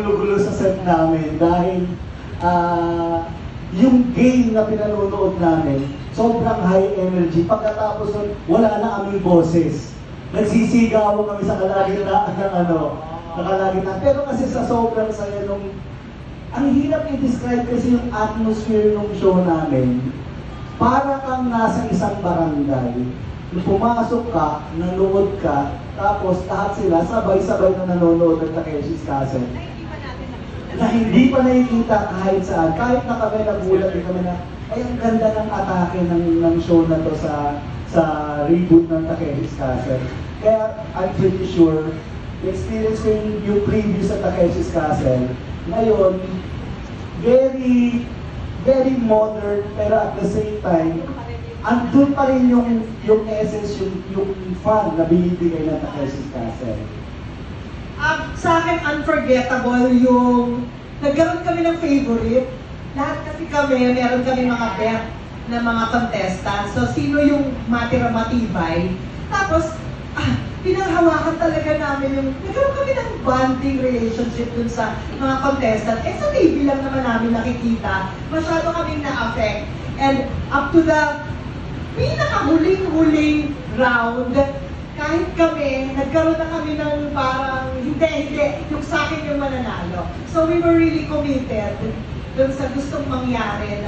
gulo-gulo sa set namin dahil yung game na pinanonood namin, sobrang high energy. Pagkatapos nun, wala na aming boses. Nagsisigawan kami sa kalagitnaan ng nakalagitnaan. Pero kasi sa sobrang saya nung, ang hirap i-describe kasi yung atmosphere ng show namin. Para kang nasa isang barangay. Nung pumasok ka, nanonood ka, tapos lahat sila sabay-sabay na nanonood ng Takeshi's Castle. Na hindi pa nakikita kahit saan. Kahit na kami nagulat din kami na, ay ang ganda ng atake ng show na to sa reboot ng Takeshi's Castle. Kaya I'm pretty sure, experience ko yung preview sa Takeshi's Castle. Ngayon, very, very modern, pero at the same time, andun pa rin yung essence, yung fun na binibigay ng Takeshi's Castle. Sa akin, unforgettable yung nagkaroon kami ng favorite. Lahat kasi kami, meron kami mga bet na mga contestants. So, sino yung matira-matibay? Tapos, pinanghawakan talaga namin yung, nagkaroon kami ng bonding relationship dun sa mga contestant. Sa TV lang naman namin nakikita, masyado kaming na-affect. And up to the pinakahuling-huling round, kahit kami, nagkaroon na kami ng parang, hindi, yung sa akin yung mananalo. So we were really committed dun sa gustong mangyari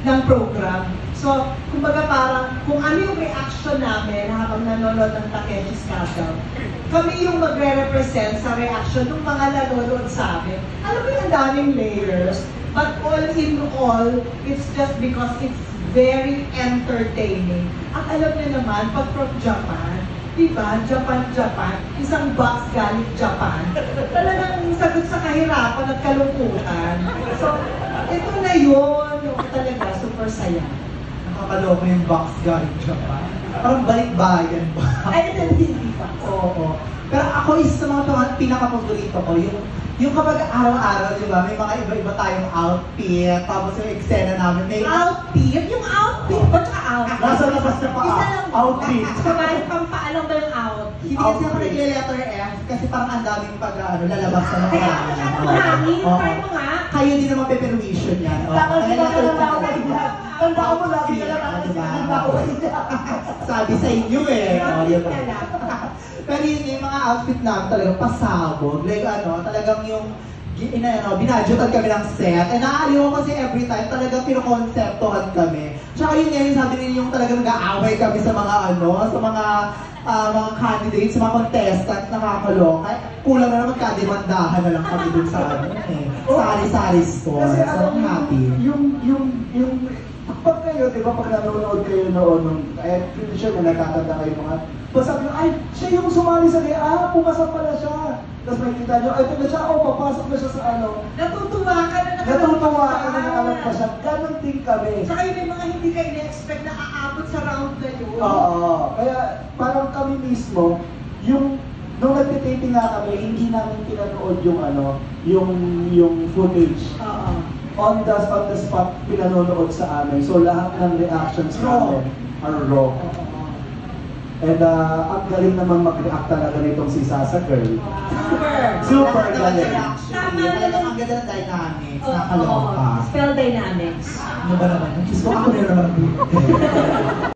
ng program. So, kumbaga parang, kung ano yung reaction namin habang nanonood ng Takeshi's Castle, kami yung magre-represent sa reaction ng mga nanonood sa amin. Alam mo yung ang daming layers, but all in all, it's just because it's very entertaining. At alam niyo naman, pag from Japan, diba? Japan, isang box galing Japan. Talagang sagot sa kahirapan at kalungkutan. So, ito na yun, yung talaga, super saya. Nakakaloka yung box galing Japan. Parang balik-bayan ba? Ay, ito hindi pa. Oo. Pero ako isa sa mga pinaka-paborito ko, yung kapag araw-araw, di ba, may mga iba-iba tayong outfit, tapos yung eksena namin, may outfit? Yung outfit? Ba't ka outfit? Nasa labas na pa, outfit. Sabay, pampaalam ba yung outfit? Hindi kasi ako nag-letter F, kasi parang ang daming lalabas na mga kaya masyadong hangin, try mo nga. Kayo din naman pe-permission yan. Tapos sila ka lang nakaway niya. Tanda mo lagi ka lang nakaway niya. Sabi sa inyo eh. Pero yun yung mga outfit namin talagang pasabog. Like talagang yung binadgetan kami ng set. And naaaliw kasi every time talagang pinokonseptohan kami. Tsaka yun ngayon sabi nila yung talagang nag-aaway kami sa mga sa mga candidates, sa mga contestants, nakakaloka. Kulang na naman kadimandahan na lang kami dun sa sari-sari store. Kasi so I'm happy. Yung pag kayo, di ba, pag nanonood kayo noon, pretty sure na natatanda kayo mga, sabi nyo, ay, siya yung sumali sa kaya, pumasok pala siya. Tapos makikita nyo, ay, ito na siya, papasok na siya sa Natutuwa ka na nakalam pa siya. Ganon din kami. Saka yung may mga hindi kayo na-expect na aabot sa round na yun. Oo. Kaya parang kami mismo, nung nagtitaping nga kami, hindi namin pinanood yung footage. On the spot, pinanonood sa amin. So lahat ng reactions namin are raw. And ang galing naman mag-react talaga nitong si Sasa Girl. Super galing. Ang ganda ng dynamics, nakakaloka. Spell dynamics. Ano ba naman? Gusto ako na naman.